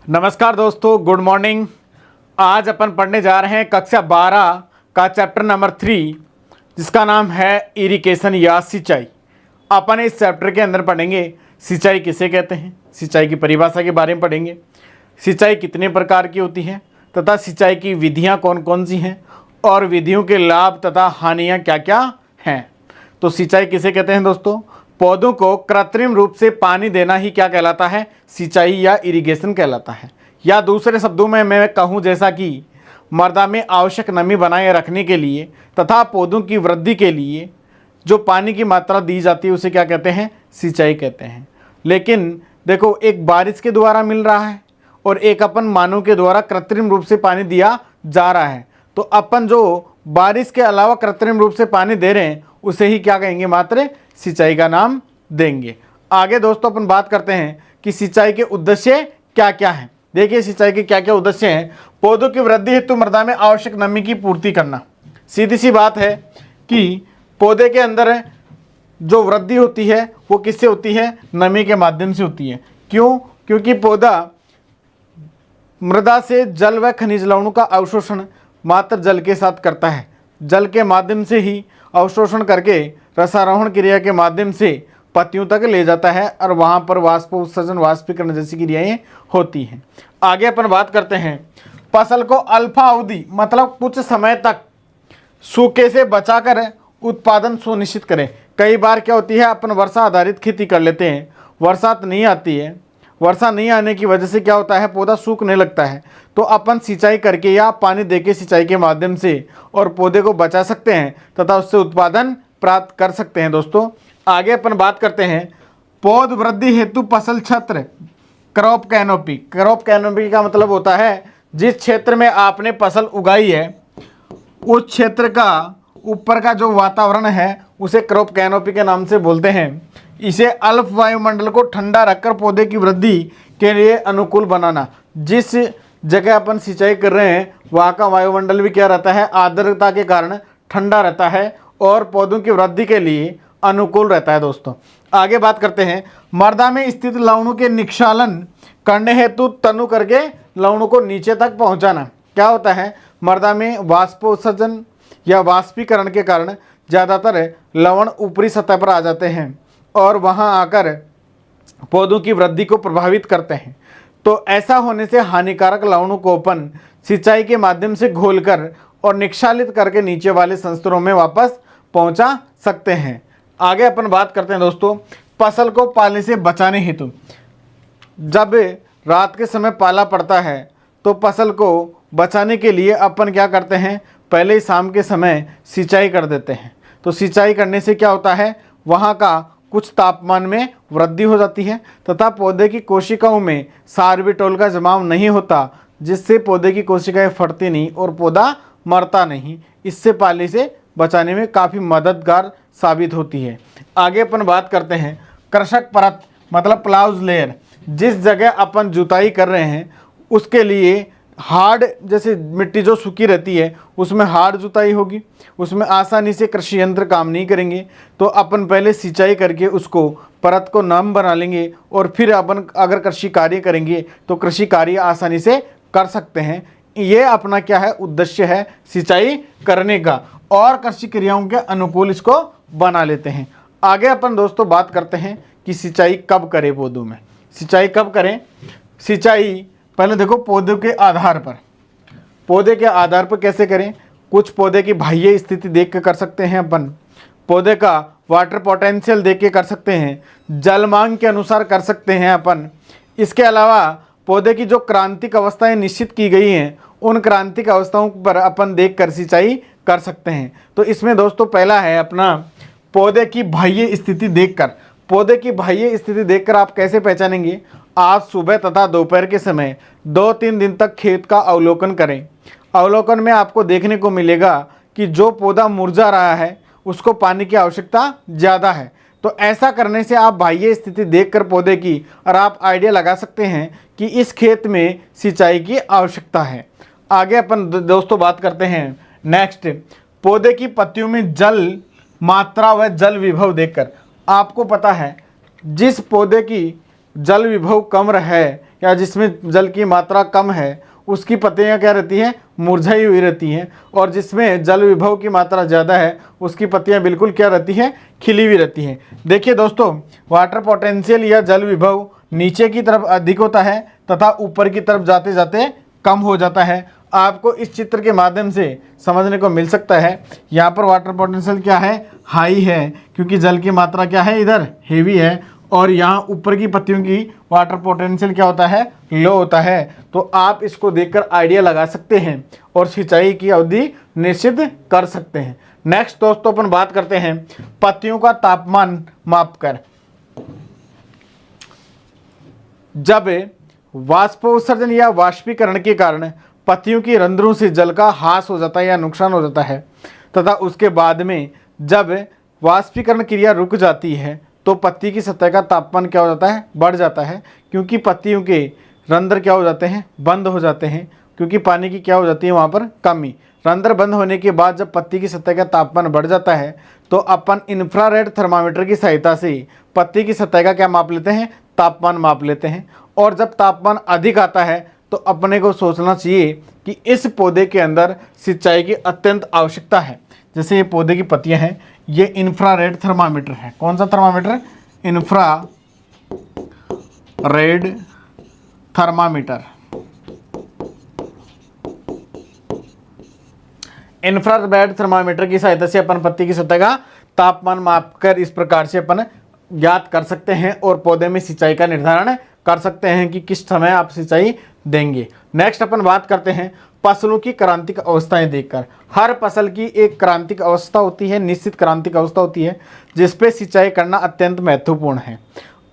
नमस्कार दोस्तों, good morning. आज अपन पढ़ने जा रहे हैं कक्षा 12 का चैप्टर नंबर 3, जिसका नाम है इरिगेशन या सिंचाई। अपन इस चैप्टर के अंदर पढ़ेंगे सिंचाई किसे कहते हैं, सिंचाई की परिभाषा के बारे में पढ़ेंगे, सिंचाई कितने प्रकार की होती है तथा सिंचाई की विधियां कौन कौन सी हैं और विधियों के लाभ तथा हानियां क्या क्या हैं। तो सिंचाई किसे कहते हैं दोस्तों? पौधों को कृत्रिम रूप से पानी देना ही क्या कहलाता है? सिंचाई या इरिगेशन कहलाता है। या दूसरे शब्दों में मैं कहूँ जैसा कि मृदा में आवश्यक नमी बनाए रखने के लिए तथा पौधों की वृद्धि के लिए जो पानी की मात्रा दी जाती है उसे क्या कहते हैं? सिंचाई कहते हैं। लेकिन देखो, एक बारिश के द्वारा मिल रहा है और एक अपन मानव के द्वारा कृत्रिम रूप से पानी दिया जा रहा है। तो अपन जो बारिश के अलावा कृत्रिम रूप से पानी दे रहे हैं उसे ही क्या कहेंगे? मात्र सिंचाई का नाम देंगे। आगे दोस्तों अपन बात करते हैं कि सिंचाई के उद्देश्य क्या क्या हैं। देखिए, सिंचाई के क्या क्या उद्देश्य हैं। पौधों की वृद्धि हेतु मृदा में आवश्यक नमी की पूर्ति करना। सीधी सी बात है कि पौधे के अंदर जो वृद्धि होती है वो किससे होती है? नमी के माध्यम से होती है। क्यों? क्योंकि पौधा मृदा से जल व खनिज लवणों का अवशोषण मात्र जल के साथ करता है। जल के माध्यम से ही अवशोषण करके रसारोहण क्रिया के माध्यम से पत्तियों तक ले जाता है और वहाँ पर वाष्प उत्सर्जन, वाष्पीकरण जैसी क्रियाएं होती हैं। आगे अपन बात करते हैं, फसल को अल्पा अवधि मतलब कुछ समय तक सूखे से बचाकर उत्पादन सुनिश्चित करें। कई बार क्या होती है, अपन वर्षा आधारित खेती कर लेते हैं, वर्षा नहीं आती है, वर्षा नहीं आने की वजह से क्या होता है, पौधा सूखने लगता है। तो अपन सिंचाई करके या पानी देके सिंचाई के माध्यम से और पौधे को बचा सकते हैं तथा उससे उत्पादन प्राप्त कर सकते हैं। दोस्तों आगे अपन बात करते हैं, पौध वृद्धि हेतु फसल छत्र, क्रॉप कैनोपी। क्रॉप कैनोपी का मतलब होता है जिस क्षेत्र में आपने फसल उगाई है उस क्षेत्र का ऊपर का जो वातावरण है उसे क्रॉप कैनोपी के नाम से बोलते हैं। इसे अल्प वायुमंडल को ठंडा रखकर पौधे की वृद्धि के लिए अनुकूल बनाना। जिस जगह अपन सिंचाई कर रहे हैं वहाँ का वायुमंडल भी क्या रहता है? आर्द्रता के कारण ठंडा रहता है और पौधों की वृद्धि के लिए अनुकूल रहता है। दोस्तों आगे बात करते हैं, मृदा में स्थित लवणों के निक्षालन करने हेतु तनु करके लवणों को नीचे तक पहुंचाना। क्या होता है, मृदा में वाष्पोत्सर्जन या वाष्पीकरण के कारण ज़्यादातर लवण ऊपरी सतह पर आ जाते हैं और वहां आकर पौधों की वृद्धि को प्रभावित करते हैं। तो ऐसा होने से हानिकारक लवणों को अपन सिंचाई के माध्यम से घोलकर और निक्षालित करके नीचे वाले संस्तरों में वापस पहुंचा सकते हैं। आगे अपन बात करते हैं दोस्तों, फसल को पाले से बचाने हेतु। जब रात के समय पाला पड़ता है तो फसल को बचाने के लिए अपन क्या करते हैं, पहले ही शाम के समय सिंचाई कर देते हैं। तो सिंचाई करने से क्या होता है, वहाँ का कुछ तापमान में वृद्धि हो जाती है तथा पौधे की कोशिकाओं में सार्बिटोल का जमाव नहीं होता, जिससे पौधे की कोशिकाएं फटती नहीं और पौधा मरता नहीं। इससे पाले से बचाने में काफ़ी मददगार साबित होती है। आगे अपन बात करते हैं, कृषक परत मतलब प्लाउज लेयर। जिस जगह अपन जुताई कर रहे हैं उसके लिए हार्ड, जैसे मिट्टी जो सूखी रहती है उसमें हार्ड जुताई होगी, उसमें आसानी से कृषि यंत्र काम नहीं करेंगे। तो अपन पहले सिंचाई करके उसको परत को नम बना लेंगे और फिर अपन अगर कृषि कार्य करेंगे तो कृषि कार्य आसानी से कर सकते हैं। ये अपना क्या है, उद्देश्य है सिंचाई करने का और कृषि क्रियाओं के अनुकूल इसको बना लेते हैं। आगे अपन दोस्तों बात करते हैं कि सिंचाई कब करें पौधों में। सिंचाई कब करें? सिंचाई पहले देखो पौधों के आधार पर, पौधे के आधार पर कैसे करें। कुछ पौधे की बाह्य स्थिति देख के कर सकते हैं अपन, पौधे का वाटर पोटेंशियल देख के कर सकते हैं, जल मांग के अनुसार कर सकते हैं अपन। इसके अलावा पौधे की जो क्रांतिक अवस्थाएं निश्चित की गई हैं उन क्रांतिक अवस्थाओं पर अपन देख कर सिंचाई कर सकते हैं। तो इसमें दोस्तों पहला है अपना पौधे की बाह्य स्थिति देखकर। पौधे की बाह्य स्थिति देखकर आप कैसे पहचानेंगे? आज सुबह तथा दोपहर के समय 2-3 दिन तक खेत का अवलोकन करें। अवलोकन में आपको देखने को मिलेगा कि जो पौधा मुरझा रहा है उसको पानी की आवश्यकता ज़्यादा है। तो ऐसा करने से आप बाह्य स्थिति देखकर पौधे की और आप आइडिया लगा सकते हैं कि इस खेत में सिंचाई की आवश्यकता है। आगे अपन दोस्तों बात करते हैं नेक्स्ट, पौधे की पत्तियों में जल मात्रा व जल विभव देखकर। आपको पता है जिस पौधे की जल विभव कम है या जिसमें जल की मात्रा कम है उसकी पत्तियां क्या रहती हैं, मुरझाई हुई रहती हैं, और जिसमें जल विभव की मात्रा ज़्यादा है उसकी पत्तियां बिल्कुल क्या रहती हैं, खिली हुई रहती हैं। देखिए दोस्तों, वाटर पोटेंशियल या जल विभव नीचे की तरफ अधिक होता है तथा ऊपर की तरफ जाते जाते कम हो जाता है। आपको इस चित्र के माध्यम से समझने को मिल सकता है। यहाँ पर वाटर पोटेंशियल क्या है, हाई है, क्योंकि जल की मात्रा क्या है, इधर हेवी है, और यहाँ ऊपर की पत्तियों की वाटर पोटेंशियल क्या होता है, लो होता है। तो आप इसको देखकर आइडिया लगा सकते हैं और सिंचाई की अवधि निश्चित कर सकते हैं। नेक्स्ट दोस्तों अपन बात करते हैं पत्तियों का तापमान मापकर। जब वाष्पोत्सर्जन या वाष्पीकरण के कारण पत्तियों की रंध्रों से जल का ह्रास हो जाता है या नुकसान हो जाता है तथा उसके बाद में जब वाष्पीकरण क्रिया रुक जाती है तो पत्ती की सतह का तापमान क्या हो जाता है, बढ़ जाता है, क्योंकि पत्तियों के रंध्र क्या हो जाते हैं, बंद हो जाते हैं, क्योंकि पानी की क्या हो जाती है वहाँ पर कमी। रंध्र बंद होने के बाद जब पत्ती की सतह का तापमान बढ़ जाता है तो अपन इंफ्रारेड थर्मामीटर की सहायता से पत्ती की सतह का क्या माप लेते हैं, तापमान माप लेते हैं। और जब तापमान अधिक आता है तो अपने को सोचना चाहिए कि इस पौधे के अंदर सिंचाई की अत्यंत आवश्यकता है। जैसे ये पौधे की पत्तियां हैं, ये इंफ्रारेड थर्मामीटर है। कौन सा thermometer, infrared thermometer. Infrared thermometer की सहायता से अपन पत्ती की सतह का तापमान मापकर इस प्रकार से अपन ज्ञात कर सकते हैं और पौधे में सिंचाई का निर्धारण कर सकते हैं कि किस समय आप सिंचाई देंगे। नेक्स्ट अपन बात करते हैं फसलों की क्रांतिक अवस्थाएं देखकर। हर फसल की एक क्रांतिक अवस्था होती है, निश्चित क्रांतिक अवस्था होती है जिस पे सिंचाई करना अत्यंत महत्वपूर्ण है।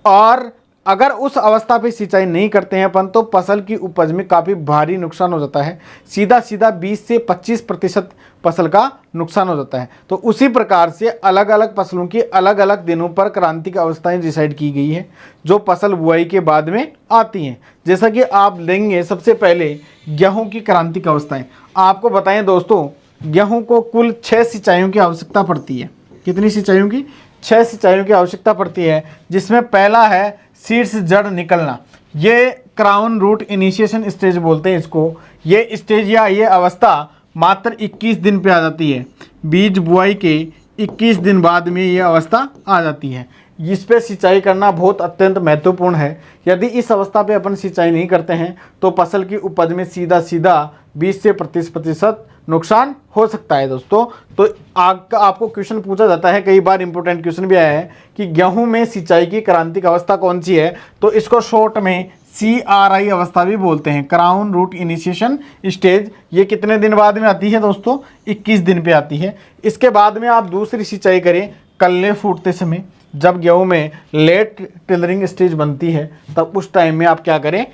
और अगर उस अवस्था पे सिंचाई नहीं करते हैं अपन तो फसल की उपज में काफ़ी भारी नुकसान हो जाता है। सीधा 20 से 25% फसल का नुकसान हो जाता है। तो उसी प्रकार से अलग अलग फसलों की अलग अलग दिनों पर क्रांतिक अवस्थाएं डिसाइड की गई है जो फसल बुआई के बाद में आती हैं। जैसा कि आप लेंगे सबसे पहले गेहूँ की क्रांतिक अवस्थाएँ। आपको बताएं दोस्तों, गेहूँ को कुल 6 सिंचाइयों की आवश्यकता पड़ती है। कितनी सिंचाइयों की, 6 सिंचाइयों की आवश्यकता पड़ती है, जिसमें पहला है शीर्ष जड़ निकलना। ये क्राउन रूट इनिशिएशन स्टेज बोलते हैं इसको। ये स्टेज या ये अवस्था मात्र 21 दिन पे आ जाती है। बीज बुआई के 21 दिन बाद में ये अवस्था आ जाती है। इस पे सिंचाई करना बहुत अत्यंत महत्वपूर्ण है। यदि इस अवस्था पे अपन सिंचाई नहीं करते हैं तो फसल की उपज में सीधा 20 से 30% नुकसान हो सकता है दोस्तों। तो आपको क्वेश्चन पूछा जाता है, कई बार इंपॉर्टेंट क्वेश्चन भी आया है कि गेहूं में सिंचाई की क्रांतिक अवस्था कौन सी है, तो इसको शॉर्ट में CRI अवस्था भी बोलते हैं, क्राउन रूट इनिशिएशन स्टेज। ये कितने दिन बाद में आती है दोस्तों, 21 दिन पे आती है। इसके बाद में आप दूसरी सिंचाई करें कल्ले फूटते समय, जब गेहूं में लेट टिलरिंग स्टेज बनती है तब उस टाइम में आप क्या करें,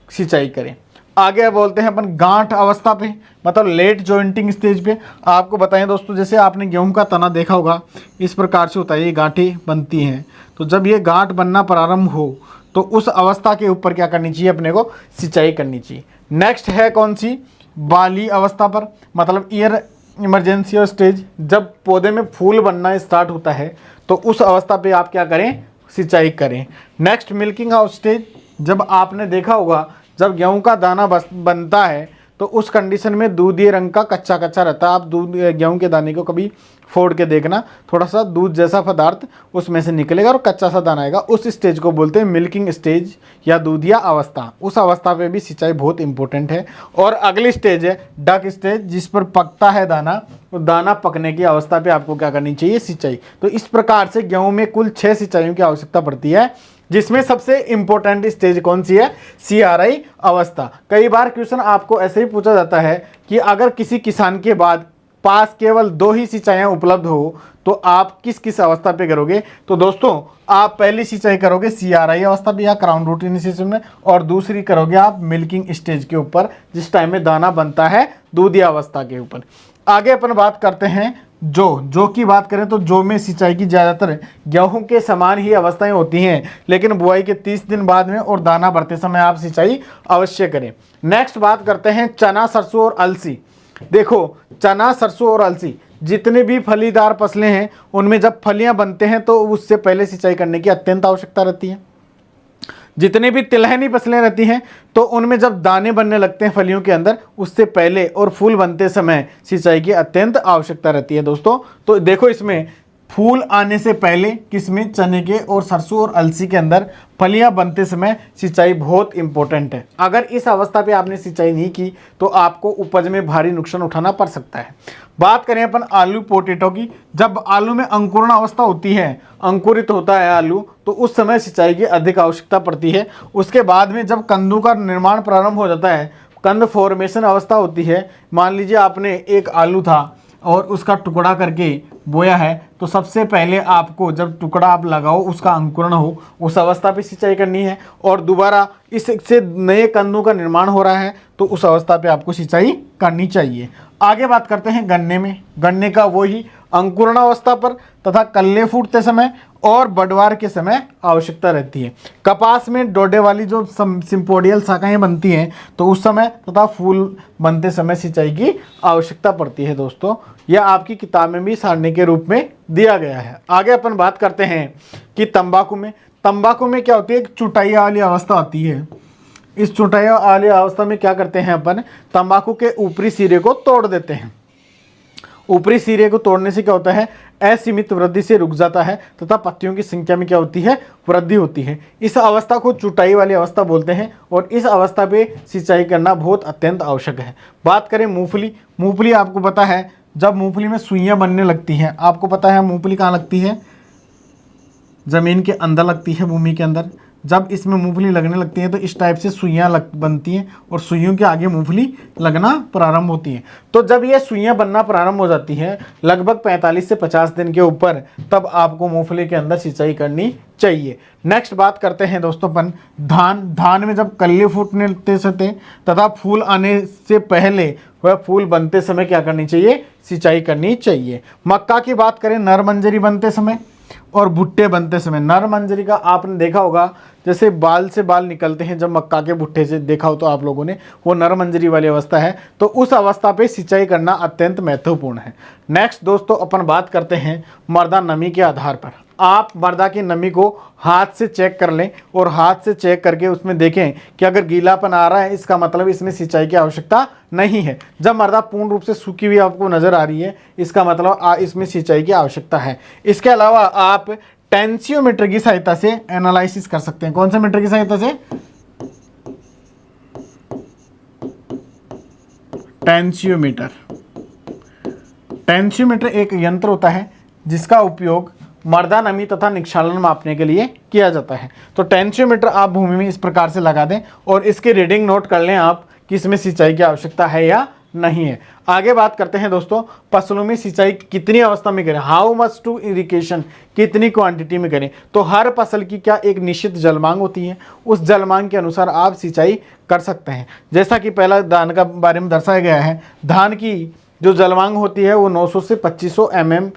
सिंचाई करें। आगे बोलते हैं अपन गांठ अवस्था पे, मतलब लेट जॉइंटिंग स्टेज पे। आपको बताएं दोस्तों, जैसे आपने गेहूं का तना देखा होगा, इस प्रकार से होता है, ये गांठें बनती हैं। तो जब ये गांठ बनना प्रारंभ हो तो उस अवस्था के ऊपर क्या करनी चाहिए, अपने को सिंचाई करनी चाहिए। नेक्स्ट है कौन सी, बाली अवस्था पर, मतलब ईयर इमरजेंसी और स्टेज। जब पौधे में फूल बनना स्टार्ट होता है तो उस अवस्था पे आप क्या करें, सिंचाई करें। Next milking out stage. जब आपने देखा होगा जब गेहूं का दाना बनता है तो उस कंडीशन में दूधिये रंग का कच्चा कच्चा रहता है। आप गेहूं के दाने को कभी फोड़ के देखना, थोड़ा सा दूध जैसा पदार्थ उसमें से निकलेगा और कच्चा सा दाना आएगा। उस स्टेज को बोलते हैं मिल्किंग स्टेज या दूधिया अवस्था। उस अवस्था पे भी सिंचाई बहुत इंपॉर्टेंट है। और अगली स्टेज है डक स्टेज, जिस पर पकता है दाना। तो दाना पकने की अवस्था पे आपको क्या करनी चाहिए, सिंचाई। तो इस प्रकार से गेहूं में कुल 6 सिंचाइयों की आवश्यकता पड़ती है, जिसमें सबसे इंपॉर्टेंट स्टेज कौन सी है, CRI अवस्था। कई बार क्वेश्चन आपको ऐसे ही पूछा जाता है कि अगर किसी किसान के बाद पास केवल 2 ही सिंचाइयां उपलब्ध हो तो आप किस किस अवस्था पे करोगे। तो दोस्तों आप पहली सिंचाई करोगे CRI अवस्था पे या क्राउन रूट इनिशिएशन में, और दूसरी करोगे आप मिल्किंग स्टेज के ऊपर, जिस टाइम में दाना बनता है दूधिया अवस्था के ऊपर। आगे अपन बात करते हैं जो की बात करें तो जो में सिंचाई की ज़्यादातर गेहूं के समान ही अवस्थाएं होती हैं, लेकिन बुआई के 30 दिन बाद में और दाना बढ़ते समय आप सिंचाई अवश्य करें। नेक्स्ट बात करते हैं चना, सरसों और अलसी। देखो चना, सरसों और अलसी जितने भी फलीदार फसलें हैं उनमें जब फलियां बनते हैं तो उससे पहले सिंचाई करने की अत्यंत आवश्यकता रहती है। जितने भी तिलहनी फसलें रहती हैं तो उनमें जब दाने बनने लगते हैं फलियों के अंदर, उससे पहले और फूल बनते समय सिंचाई की अत्यंत आवश्यकता रहती है दोस्तों। तो देखो इसमें फूल आने से पहले किसमें, चने के और सरसों और अलसी के अंदर फलियां बनते समय सिंचाई बहुत इंपॉर्टेंट है। अगर इस अवस्था पे आपने सिंचाई नहीं की तो आपको उपज में भारी नुकसान उठाना पड़ सकता है। बात करें अपन आलू पोटैटो की, जब आलू में अंकुरण अवस्था होती है, अंकुरित होता है आलू, तो उस समय सिंचाई की अधिक आवश्यकता पड़ती है। उसके बाद में जब कंदों का निर्माण प्रारंभ हो जाता है, कंद फॉर्मेशन अवस्था होती है, मान लीजिए आपने एक आलू था और उसका टुकड़ा करके बोया है, तो सबसे पहले आपको जब टुकड़ा आप लगाओ उसका अंकुरण हो, उस अवस्था पे सिंचाई करनी है। और दोबारा इससे नए कंदों का निर्माण हो रहा है तो उस अवस्था पे आपको सिंचाई करनी चाहिए। आगे बात करते हैं गन्ने में। गन्ने का वही अंकुरण अवस्था पर तथा कल्ले फूटते समय और बढ़वार के समय आवश्यकता रहती है। कपास में डोडे वाली जो सिंपोडियल शाखाएं बनती हैं तो उस समय तथा फूल बनते समय सिंचाई की आवश्यकता पड़ती है दोस्तों। यह आपकी किताब में भी सारणी के रूप में दिया गया है। आगे अपन बात करते हैं कि तंबाकू में। तंबाकू में क्या होती है, एक चुटाई वाली अवस्था आती है। इस चुटाई वाली अवस्था में क्या करते हैं अपन, तंबाकू के ऊपरी सिरे को तोड़ देते हैं। ऊपरी सिरे को तोड़ने से क्या होता है, असीमित वृद्धि से रुक जाता है तथा पत्तियों की संख्या में क्या होती है, वृद्धि होती है। इस अवस्था को चुटाई वाली अवस्था बोलते हैं और इस अवस्था पे सिंचाई करना बहुत अत्यंत आवश्यक है। बात करें मूंगफली। मूंगफली आपको पता है, जब मूंगफली में सुइयां बनने लगती हैं, आपको पता है मूंगफली कहाँ लगती है, ज़मीन के अंदर लगती है, भूमि के अंदर। जब इसमें मूंगफली लगने लगती है तो इस टाइप से सुइयां बनती हैं और सुइयों के आगे मूंगफली लगना प्रारंभ होती है। तो जब ये सुइयां बनना प्रारंभ हो जाती हैं लगभग 45 से 50 दिन के ऊपर, तब आपको मूंगफली के अंदर सिंचाई करनी चाहिए। नेक्स्ट बात करते हैं दोस्तों अपन धान। धान में जब कल्ले फूटने लगते तथा फूल आने से पहले वह फूल बनते समय क्या करनी चाहिए, सिंचाई करनी चाहिए। मक्का की बात करें, नरमंजरी बनते समय और भुट्टे बनते समय। नरमंजरी का आपने देखा होगा, जैसे बाल से बाल निकलते हैं जब मक्का के भुट्टे से, देखा हो तो आप लोगों ने, वो नरमंजरी वाली अवस्था है। तो उस अवस्था पे सिंचाई करना अत्यंत महत्वपूर्ण है। नेक्स्ट दोस्तों अपन बात करते हैं मृदा नमी के आधार पर। आप मृदा की नमी को हाथ से चेक कर लें और हाथ से चेक करके उसमें देखें कि अगर गीलापन आ रहा है इसका मतलब इसमें सिंचाई की आवश्यकता नहीं है। जब मृदा पूर्ण रूप से सूखी हुई आपको नज़र आ रही है इसका मतलब इसमें सिंचाई की आवश्यकता है। इसके अलावा आप टेंसियोमीटर की सहायता से एनालिसिस कर सकते हैं। कौन से मीटर की सहायता से, टेंसियोमीटर। टेंसियोमीटर एक यंत्र होता है जिसका उपयोग मृदा नमी तथा निक्षालन मापने के लिए किया जाता है। तो टेंसियोमीटर आप भूमि में इस प्रकार से लगा दें और इसकी रीडिंग नोट कर लें आप कि इसमें सिंचाई की आवश्यकता है या नहीं है। आगे बात करते हैं दोस्तों फसलों में सिंचाई कितनी अवस्था में करें, हाउ मच टू इरिगेशन, कितनी क्वांटिटी में करें। तो हर फसल की क्या एक निश्चित जलमांग होती है, उस जलमांग के अनुसार आप सिंचाई कर सकते हैं। जैसा कि पहला धान का बारे में दर्शाया गया है, धान की जो जलमांग होती है वो 900 से 2500 mm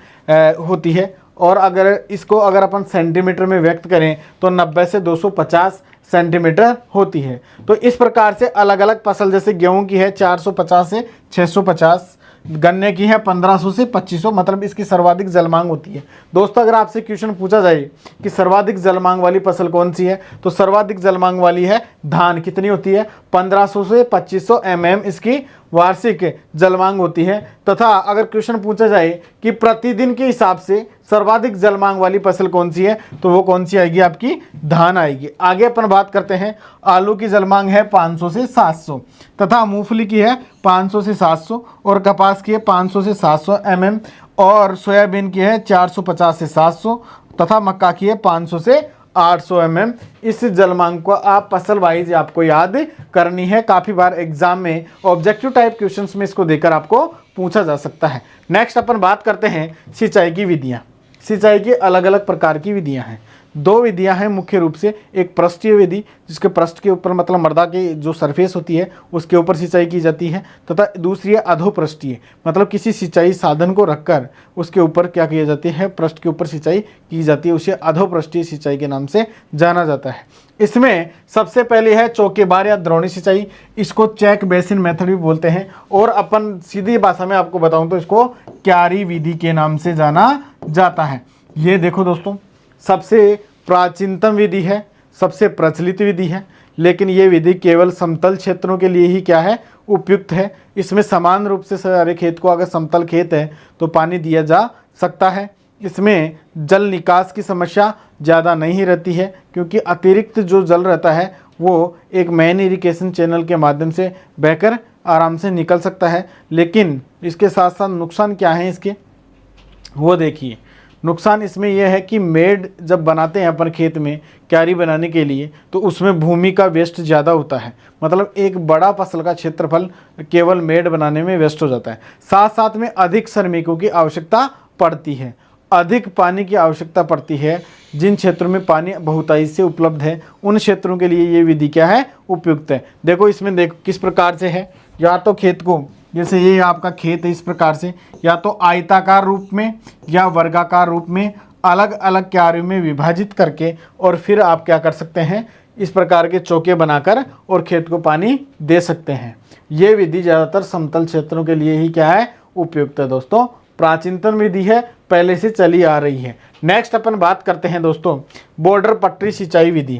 होती है और अगर अपन सेंटीमीटर में व्यक्त करें तो 90 से 250 सेंटीमीटर होती है। तो इस प्रकार से अलग अलग फसल, जैसे गेहूं की है 450 से 650, गन्ने की है 1500 से 2500, मतलब इसकी सर्वाधिक जलमांग होती है। दोस्तों अगर आपसे क्वेश्चन पूछा जाए कि सर्वाधिक जलमांग वाली फसल कौन सी है, तो सर्वाधिक जलमांग वाली है धान। कितनी होती है, 1500 से 2500 mm इसकी वार्षिक जलमांग होती है। तथा अगर क्वेश्चन पूछा जाए कि प्रतिदिन के हिसाब से सर्वाधिक जलमांग वाली फसल कौन सी है, तो वो कौन सी आएगी, आपकी धान आएगी। आगे अपन बात करते हैं, आलू की जलमांग है 500 से 700 तथा मूंगफली की है 500 से 700 और कपास की है 500 से 700 mm और सोयाबीन की है 450 से 700 तथा मक्का की है 500 से 800 mm। इस जलमांग को आप फसल वाइज आपको याद करनी है। काफ़ी बार एग्जाम में ऑब्जेक्टिव टाइप क्वेश्चंस में इसको देकर आपको पूछा जा सकता है। नेक्स्ट अपन बात करते हैं सिंचाई की विधियाँ। सिंचाई की अलग अलग प्रकार की विधियाँ हैं। दो विधियां हैं मुख्य रूप से, एक पृष्ठीय विधि जिसके पृष्ठ के ऊपर मतलब मृदा की जो सरफेस होती है उसके ऊपर सिंचाई की जाती है, तथा दूसरी है अधोपृष्ठीय, मतलब किसी सिंचाई साधन को रखकर उसके ऊपर क्या किया जाती है, पृष्ठ के ऊपर सिंचाई की जाती है, उसे अधोपृष्ठीय सिंचाई के नाम से जाना जाता है। इसमें सबसे पहले है चौकेबार या द्रोणी सिंचाई, इसको चेक बेसिन मेथड भी बोलते हैं, और अपन सीधी भाषा में आपको बताऊं तो इसको क्यारी विधि के नाम से जाना जाता है। ये देखो दोस्तों, सबसे प्राचीनतम विधि है, सबसे प्रचलित विधि है, लेकिन ये विधि केवल समतल क्षेत्रों के लिए ही क्या है, उपयुक्त है। इसमें समान रूप से सारे खेत को, अगर समतल खेत है तो पानी दिया जा सकता है। इसमें जल निकास की समस्या ज़्यादा नहीं रहती है, क्योंकि अतिरिक्त जो जल रहता है वो एक मेन इरिगेशन चैनल के माध्यम से बहकर आराम से निकल सकता है। लेकिन इसके साथ साथ नुकसान क्या है इसके, वो देखिए। नुकसान इसमें यह है कि मेड जब बनाते हैं अपन खेत में क्यारी बनाने के लिए, तो उसमें भूमि का वेस्ट ज़्यादा होता है। मतलब एक बड़ा फसल का क्षेत्रफल केवल मेड बनाने में वेस्ट हो जाता है। साथ साथ में अधिक श्रमिकों की आवश्यकता पड़ती है, अधिक पानी की आवश्यकता पड़ती है। जिन क्षेत्रों में पानी बहुतायत से उपलब्ध है, उन क्षेत्रों के लिए ये विधि क्या है, उपयुक्त है। देखो इसमें देखो किस प्रकार से है, या तो खेत को, जैसे ये आपका खेत है, इस प्रकार से या तो आयताकार रूप में या वर्गाकार रूप में अलग अलग क्यारियों में विभाजित करके, और फिर आप क्या कर सकते हैं, इस प्रकार के चौके बनाकर और खेत को पानी दे सकते हैं। ये विधि ज़्यादातर समतल क्षेत्रों के लिए ही क्या है, उपयुक्त है दोस्तों। प्राचीनतम विधि है, पहले से चली आ रही है। नेक्स्ट अपन बात करते हैं दोस्तों बॉर्डर पट्टी सिंचाई विधि।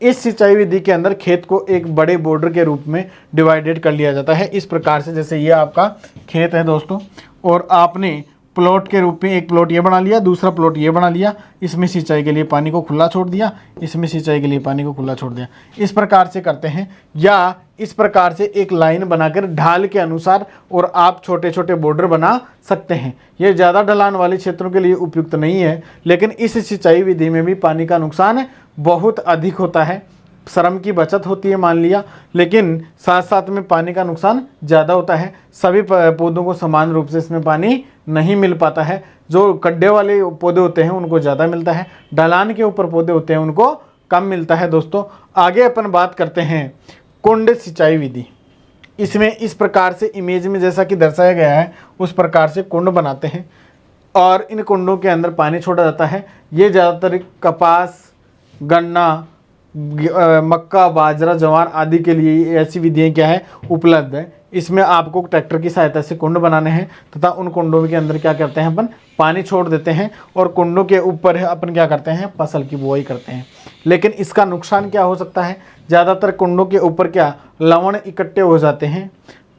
इस सिंचाई विधि के अंदर खेत को एक बड़े बॉर्डर के रूप में डिवाइडेड कर लिया जाता है, इस प्रकार से। जैसे ये आपका खेत है दोस्तों, और आपने प्लॉट के रूप में एक प्लॉट ये बना लिया, दूसरा प्लॉट ये बना लिया, इसमें सिंचाई के लिए पानी को खुला छोड़ दिया, इसमें सिंचाई के लिए पानी को खुला छोड़ दिया। इस प्रकार से करते हैं, या इस प्रकार से एक लाइन बनाकर ढाल के अनुसार, और आप छोटे छोटे बॉर्डर बना सकते हैं। ये ज़्यादा ढलान वाले क्षेत्रों के लिए उपयुक्त नहीं है, लेकिन इस सिंचाई विधि में भी पानी का नुकसान बहुत अधिक होता है। श्रम की बचत होती है मान लिया, लेकिन साथ साथ में पानी का नुकसान ज़्यादा होता है। सभी पौधों को समान रूप से इसमें पानी नहीं मिल पाता है। जो गड्ढे वाले पौधे होते हैं उनको ज़्यादा मिलता है, ढलान के ऊपर पौधे होते हैं उनको कम मिलता है दोस्तों। आगे अपन बात करते हैं कुंड सिंचाई विधि। इसमें इस प्रकार से इमेज में जैसा कि दर्शाया गया है उस प्रकार से कुंड बनाते हैं, और इन कुंडों के अंदर पानी छोड़ा जाता है। ये ज़्यादातर कपास, गन्ना, मक्का, बाजरा, ज्वार आदि के लिए ऐसी विधियाँ क्या है, उपलब्ध है। इसमें आपको ट्रैक्टर की सहायता से कुंड बनाने हैं, तथा उन कुंडों के अंदर क्या करते हैं, अपन पानी छोड़ देते हैं, और कुंडों के ऊपर अपन क्या करते हैं, फसल की बुआई करते हैं। लेकिन इसका नुकसान क्या हो सकता है, ज़्यादातर कुंडों के ऊपर क्या लवण इकट्ठे हो जाते हैं,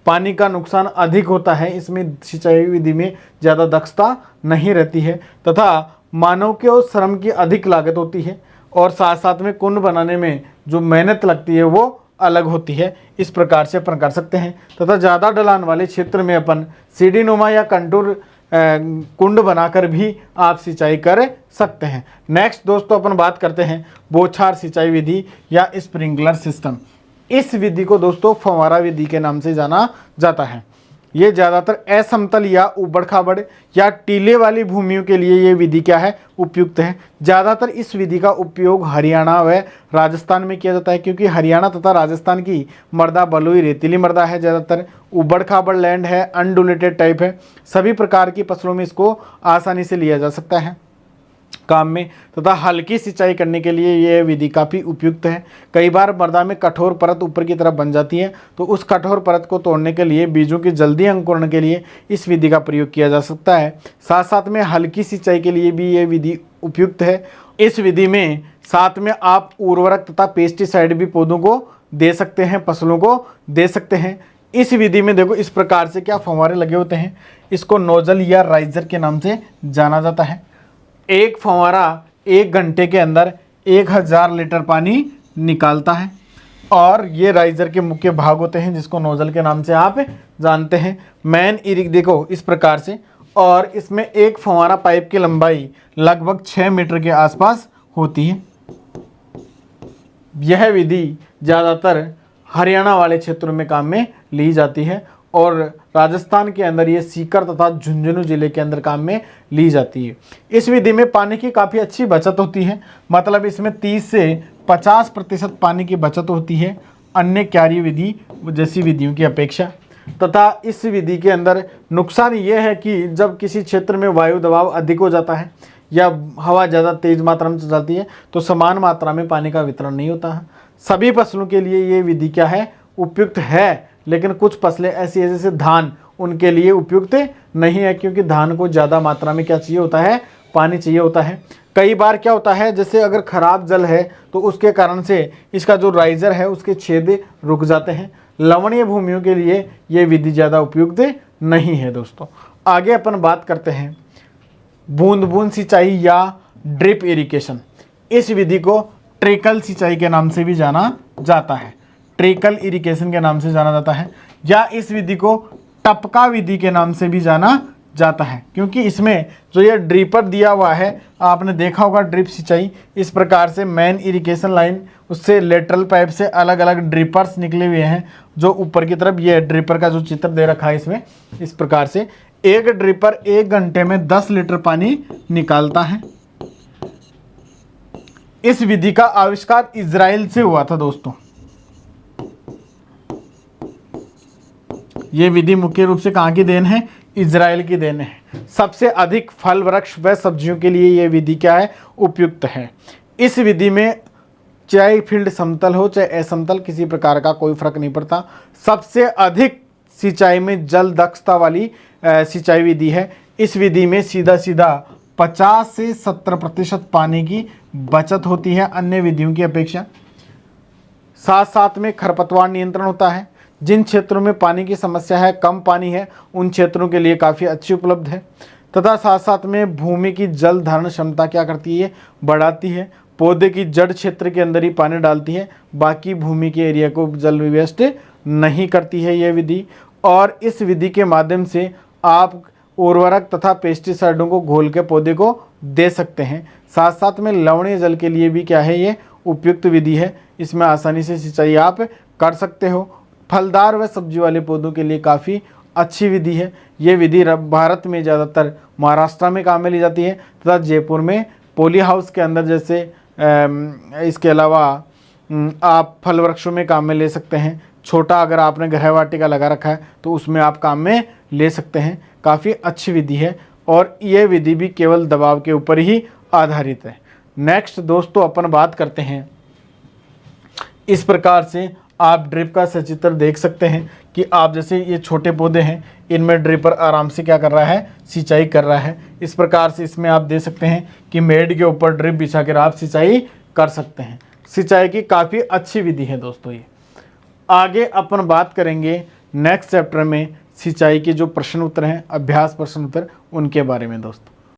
पानी का नुकसान अधिक होता है। इसमें सिंचाई विधि में ज़्यादा दक्षता नहीं रहती है, तथा मानव के और श्रम की अधिक लागत होती है, और साथ साथ में कुंड बनाने में जो मेहनत लगती है वो अलग होती है। इस प्रकार से अपन कर सकते हैं। तथा ज़्यादा ढलान वाले क्षेत्र में अपन सीढ़ी नुमा या कंटूर कुंड बनाकर भी आप सिंचाई कर सकते हैं। नेक्स्ट दोस्तों अपन बात करते हैं बौछार सिंचाई विधि या स्प्रिंकलर सिस्टम। इस विधि को दोस्तों फव्वारा विधि के नाम से जाना जाता है। ये ज़्यादातर असमतल या उबड़ खाबड़ या टीले वाली भूमियों के लिए ये विधि क्या है, उपयुक्त है। ज़्यादातर इस विधि का उपयोग हरियाणा व राजस्थान में किया जाता है, क्योंकि हरियाणा तथा राजस्थान की मृदा बलुई रेतीली मृदा है, ज़्यादातर उबड़ खाबड़ लैंड है, अनडुलेटेड टाइप है। सभी प्रकार की फसलों में इसको आसानी से लिया जा सकता है काम में, तथा हल्की सिंचाई करने के लिए यह विधि काफ़ी उपयुक्त है। कई बार मृदा में कठोर परत ऊपर की तरफ बन जाती है, तो उस कठोर परत को तोड़ने के लिए, बीजों की जल्दी अंकुरण के लिए इस विधि का प्रयोग किया जा सकता है। साथ साथ में हल्की सिंचाई के लिए भी ये विधि उपयुक्त है। इस विधि में साथ में आप उर्वरक तथा पेस्टिसाइड भी पौधों को दे सकते हैं, फसलों को दे सकते हैं। इस विधि में देखो इस प्रकार से क्या फव्वारे लगे होते हैं, इसको नोजल या राइजर के नाम से जाना जाता है। एक फव्वारा 1 घंटे के अंदर 1000 लीटर पानी निकालता है, और ये राइजर के मुख्य भाग होते हैं जिसको नोजल के नाम से आप जानते हैं। मेन इरिग देखो इस प्रकार से, और इसमें एक फव्वारा पाइप की लंबाई लगभग 6 मीटर के आसपास होती है। यह विधि ज़्यादातर हरियाणा वाले क्षेत्रों में काम में ली जाती है, और राजस्थान के अंदर ये सीकर तथा झुंझुनू जिले के अंदर काम में ली जाती है। इस विधि में पानी की काफ़ी अच्छी बचत होती है, मतलब इसमें 30 से 50% पानी की बचत होती है अन्य क्यारी विधि जैसी विधियों की अपेक्षा। तथा इस विधि के अंदर नुकसान ये है कि जब किसी क्षेत्र में वायु दबाव अधिक हो जाता है या हवा ज़्यादा तेज़ मात्रा में चलती है, तो समान मात्रा में पानी का वितरण नहीं होता है। सभी फसलों के लिए ये विधि क्या है, उपयुक्त है, लेकिन कुछ फसलें ऐसी है जैसे धान, उनके लिए उपयुक्त नहीं है, क्योंकि धान को ज़्यादा मात्रा में क्या चाहिए होता है, पानी चाहिए होता है। कई बार क्या होता है, जैसे अगर ख़राब जल है तो उसके कारण से इसका जो राइजर है उसके छेद रुक जाते हैं। लवणीय भूमियों के लिए ये विधि ज़्यादा उपयुक्त नहीं है दोस्तों। आगे अपन बात करते हैं बूंद बूंद सिंचाई या ड्रिप इरिगेशन। इस विधि को ट्रिकल सिंचाई के नाम से भी जाना जाता है, ट्रिकल इरिगेशन के नाम से जाना जाता है, या इस विधि को टपका विधि के नाम से भी जाना जाता है, क्योंकि इसमें जो ये ड्रिपर दिया हुआ है, आपने देखा होगा ड्रिप सिंचाई, इस प्रकार से मेन इरिगेशन लाइन उससे लेटरल पाइप से अलग अलग ड्रिपर्स निकले हुए हैं जो ऊपर की तरफ, ये ड्रिपर का जो चित्र दे रखा है इसमें, इस प्रकार से एक ड्रिपर 1 घंटे में 10 लीटर पानी निकालता है। इस विधि का आविष्कार इजराइल से हुआ था दोस्तों। ये विधि मुख्य रूप से कहाँ की देन है? इजराइल की देन है। सबसे अधिक फल वृक्ष व सब्जियों के लिए ये विधि क्या है? उपयुक्त है। इस विधि में चाहे फील्ड समतल हो चाहे असमतल, किसी प्रकार का कोई फर्क नहीं पड़ता। सबसे अधिक सिंचाई में जल दक्षता वाली सिंचाई विधि है। इस विधि में सीधा सीधा 50 से 70% पानी की बचत होती है अन्य विधियों की अपेक्षा। साथ साथ में खरपतवार नियंत्रण होता है। जिन क्षेत्रों में पानी की समस्या है, कम पानी है, उन क्षेत्रों के लिए काफ़ी अच्छी उपलब्ध है। तथा साथ साथ में भूमि की जल धारण क्षमता क्या करती है? बढ़ाती है। पौधे की जड़ क्षेत्र के अंदर ही पानी डालती है, बाकी भूमि के एरिया को जल वेस्ट नहीं करती है यह विधि। और इस विधि के माध्यम से आप उर्वरक तथा पेस्टिसाइडों को घोल के पौधे को दे सकते हैं। साथ साथ में लवणीय जल के लिए भी क्या है, ये उपयुक्त विधि है। इसमें आसानी से सिंचाई आप कर सकते हो। फलदार व सब्जी वाले पौधों के लिए काफ़ी अच्छी विधि है। ये विधि भारत में ज़्यादातर महाराष्ट्र में काम में ली जाती है तथा जयपुर में पॉली हाउस के अंदर, जैसे इसके अलावा आप फल वृक्षों में काम में ले सकते हैं। छोटा अगर आपने गृह वाटिका लगा रखा है तो उसमें आप काम में ले सकते हैं। काफ़ी अच्छी विधि है और ये विधि भी केवल दबाव के ऊपर ही आधारित है। नेक्स्ट दोस्तों अपन बात करते हैं, इस प्रकार से आप ड्रिप का सचित्र देख सकते हैं कि आप जैसे ये छोटे पौधे हैं, इनमें ड्रिपर आराम से क्या कर रहा है? सिंचाई कर रहा है। इस प्रकार से इसमें आप देख सकते हैं कि मेड के ऊपर ड्रिप बिछा कर आप सिंचाई कर सकते हैं। सिंचाई की काफ़ी अच्छी विधि है दोस्तों ये। आगे अपन बात करेंगे नेक्स्ट चैप्टर में सिंचाई के जो प्रश्न उत्तर हैं, अभ्यास प्रश्न उत्तर, उनके बारे में दोस्तों।